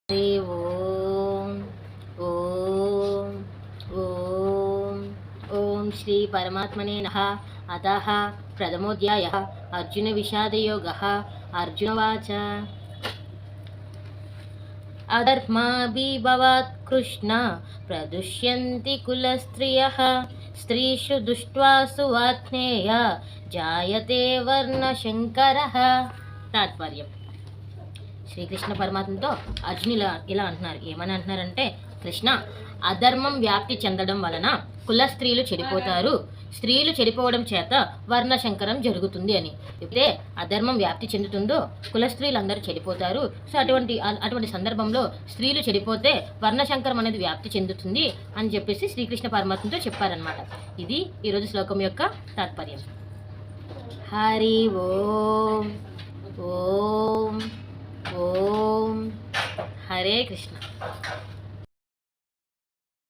హరి ఓం ఓం ఓం ఓం శ్రీ పరమాత్మనే నమః. అతః ప్రథమోధ్యాయః అర్జున విషాదయోగః. అర్జునవాచ అధర్మాభిభవాత్ కృష్ణ ప్రదుష్యంతి కులస్త్రియః స్త్రీషు దుష్ట్వాసు వాత్నేయ జాయతే వర్ణశంకరః. తాత్పర్యం: శ్రీకృష్ణ పరమాత్మతో అర్జునులు ఇలా అంటున్నారు. ఏమని అంటున్నారంటే, కృష్ణ, అధర్మం వ్యాప్తి చెందడం వలన కుల స్త్రీలు చెడిపోతారు, స్త్రీలు చెడిపోవడం చేత వర్ణశంకరం జరుగుతుంది అని. అయితే అధర్మం వ్యాప్తి చెందుతుందో కుల స్త్రీలు అందరూ చెడిపోతారు. సో అటువంటి సందర్భంలో స్త్రీలు చెడిపోతే వర్ణశంకరం అనేది వ్యాప్తి చెందుతుంది అని చెప్పేసి శ్రీకృష్ణ పరమాత్మతో చెప్పారనమాట. ఇది ఈరోజు శ్లోకం యొక్క తాత్పర్యం. హరి ఓం ఓం ఓం. హరే కృష్ణ.